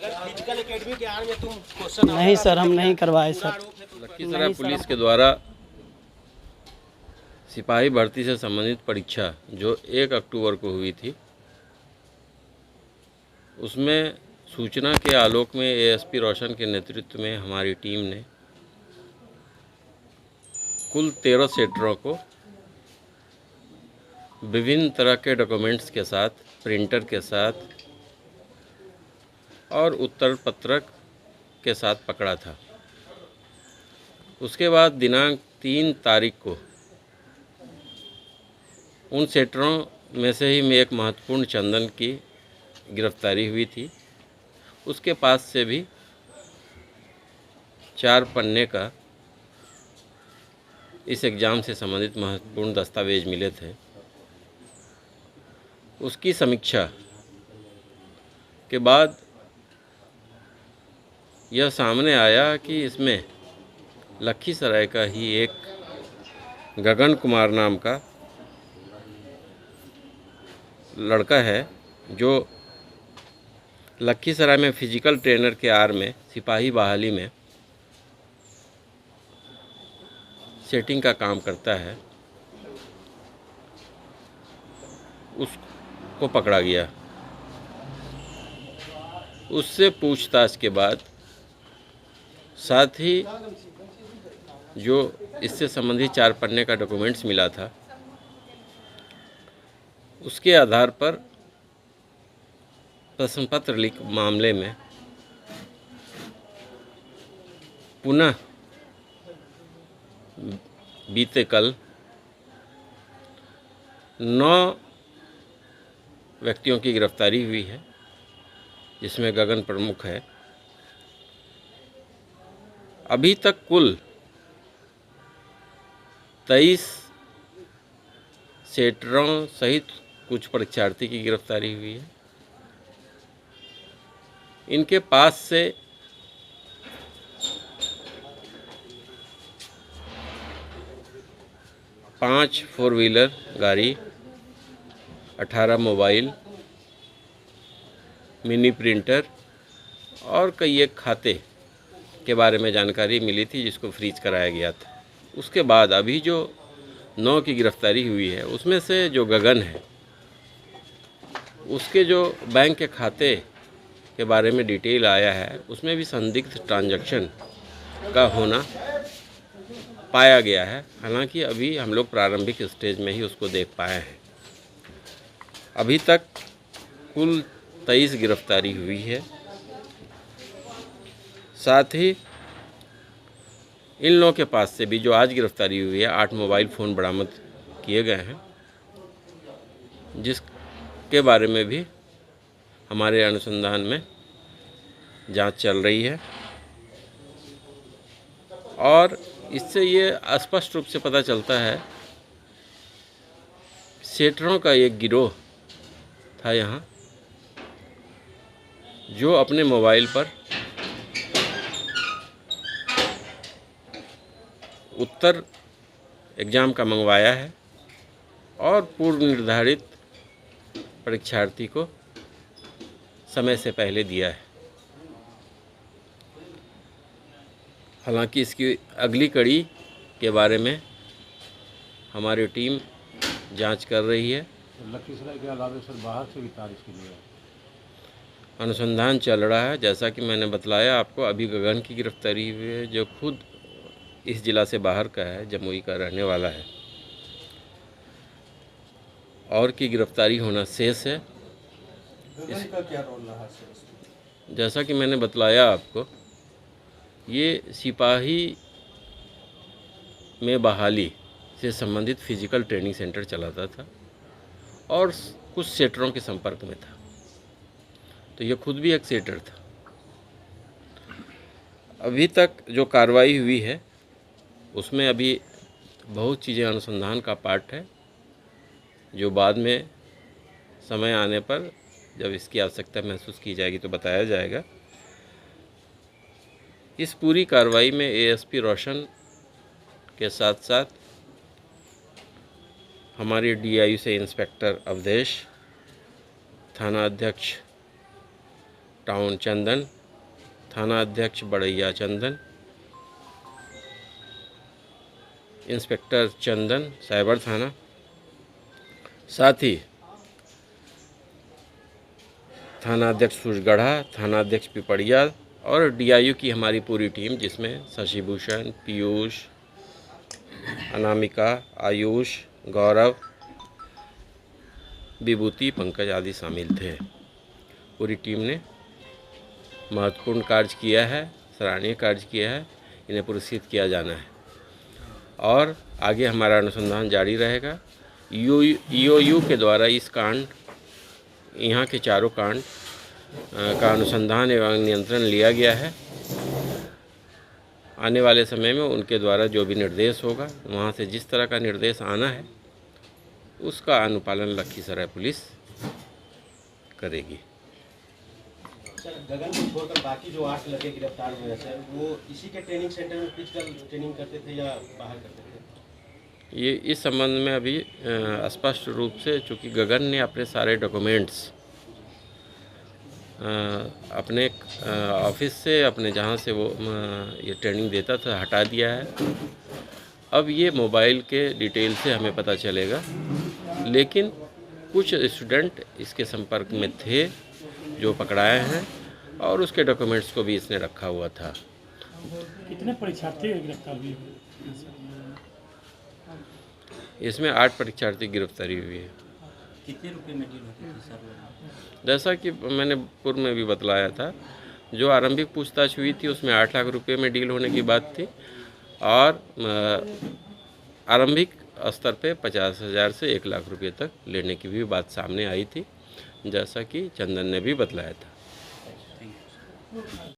Physical academy के आड़ में तुम क्वेश्चन नहीं सर, हम नहीं करवाए सर। लखीसराय पुलिस के द्वारा सिपाही भर्ती से संबंधित परीक्षा जो 1 अक्टूबर को हुई थी, उसमें सूचना के आलोक में एएसपी रोशन के नेतृत्व में हमारी टीम ने कुल 13 सेटरों को विभिन्न तरह के डॉक्यूमेंट्स के साथ, प्रिंटर के साथ और उत्तर पत्रक के साथ पकड़ा था। उसके बाद दिनांक 3 तारीख को उन सेटरों में से ही में एक महत्वपूर्ण चंदन की गिरफ्तारी हुई थी। उसके पास से भी 4 पन्ने का इस एग्ज़ाम से संबंधित महत्वपूर्ण दस्तावेज मिले थे। उसकी समीक्षा के बाद यह सामने आया कि इसमें लखीसराय का ही एक गगन कुमार नाम का लड़का है, जो लखीसराय में फिजिकल ट्रेनर के आड़ में सिपाही बहाली में सेटिंग का काम करता है। उसको पकड़ा गया। उससे पूछताछ के बाद साथ ही जो इससे संबंधित 4 पन्ने का डॉक्यूमेंट्स मिला था, उसके आधार पर प्रश्न पत्र लीक मामले में पुनः बीते कल 9 व्यक्तियों की गिरफ्तारी हुई है, जिसमें गगन प्रमुख है। अभी तक कुल 23 सेटरों सहित कुछ परीक्षार्थी की गिरफ्तारी हुई है। इनके पास से 5 4 व्हीलर गाड़ी, 18 मोबाइल, मिनी प्रिंटर और कई एक खाते के बारे में जानकारी मिली थी, जिसको फ्रीज कराया गया था। उसके बाद अभी जो 9 की गिरफ्तारी हुई है, उसमें से जो गगन है, उसके जो बैंक के खाते के बारे में डिटेल आया है, उसमें भी संदिग्ध ट्रांजैक्शन का होना पाया गया है। हालांकि अभी हम लोग प्रारंभिक स्टेज में ही उसको देख पाए हैं। अभी तक कुल 23 गिरफ्तारी हुई है। साथ ही इन लोगों के पास से भी जो आज गिरफ्तारी हुई है, 8 मोबाइल फ़ोन बरामद किए गए हैं, जिसके बारे में भी हमारे अनुसंधान में जांच चल रही है। और इससे ये स्पष्ट रूप से पता चलता है, सेटरों का एक गिरोह था यहाँ, जो अपने मोबाइल पर उत्तर एग्ज़ाम का मंगवाया है और पूर्व निर्धारित परीक्षार्थी को समय से पहले दिया है। हालांकि इसकी अगली कड़ी के बारे में हमारी टीम जांच कर रही है। लखीसराय के अलावा सर बाहर से भी तारीख के लिए अनुसंधान चल रहा है। जैसा कि मैंने बतलाया आपको, अभी गगन की गिरफ्तारी हुई है, जो खुद इस जिला से बाहर का है, जमुई का रहने वाला है। और की गिरफ्तारी होना शेष है। का क्या रोल रहा है? जैसा कि मैंने बतलाया आपको, ये सिपाही में बहाली से संबंधित फिजिकल ट्रेनिंग सेंटर चलाता था और कुछ सेटरों के संपर्क में था। तो ये खुद भी एक सेटर था। अभी तक जो कार्रवाई हुई है, उसमें अभी बहुत चीज़ें अनुसंधान का पार्ट है, जो बाद में समय आने पर जब इसकी आवश्यकता महसूस की जाएगी तो बताया जाएगा। इस पूरी कार्रवाई में एएसपी रोशन के साथ साथ हमारे डीआईयू से इंस्पेक्टर अवधेश, थाना अध्यक्ष टाउन चंदन, थाना अध्यक्ष बड़ैया चंदन, इंस्पेक्टर चंदन साइबर थाना, साथ ही थाना अध्यक्ष सूरजगढ़ा, थाना अध्यक्ष पिपड़िया और डीआईयू की हमारी पूरी टीम, जिसमें शशिभूषण, पीयूष, अनामिका, आयुष, गौरव, विभूति, पंकज आदि शामिल थे। पूरी टीम ने महत्वपूर्ण कार्य किया है, सराहनीय कार्य किया है। इन्हें पुरस्कृत किया जाना है और आगे हमारा अनुसंधान जारी रहेगा। ईओयू के द्वारा इस कांड, यहाँ के चारों कांड का अनुसंधान एवं नियंत्रण लिया गया है। आने वाले समय में उनके द्वारा जो भी निर्देश होगा, वहाँ से जिस तरह का निर्देश आना है उसका अनुपालन लखीसराय पुलिस करेगी। सर, गगन को छोड़कर बाकी जो 8 लड़के गिरफ्तार हुए हैं सर, वो इसी के ट्रेनिंग सेंटर में फिजिकल ट्रेनिंग करते थे या बाहर करते थे? ये इस संबंध में अभी स्पष्ट रूप से, चूँकि गगन ने अपने सारे डॉक्यूमेंट्स अपने ऑफिस से, अपने जहाँ से वो ये ट्रेनिंग देता था, हटा दिया है। अब ये मोबाइल के डिटेल से हमें पता चलेगा, लेकिन कुछ स्टूडेंट इसके संपर्क में थे जो पकड़ाए हैं और उसके डॉक्यूमेंट्स को भी इसने रखा हुआ था। कितने परीक्षार्थी गिरफ्तार हुए? इसमें 8 परीक्षार्थी गिरफ्तारी हुई है। कितने रुपए में डील होती थी सर? जैसा कि मैंने पूर्व में भी बतलाया था, जो आरंभिक पूछताछ हुई थी उसमें 8 लाख रुपए में डील होने की बात थी और आरंभिक स्तर पे 50,000 से 1 लाख रुपए तक लेने की भी बात सामने आई थी, जैसा कि चंदन ने भी बतलाया था।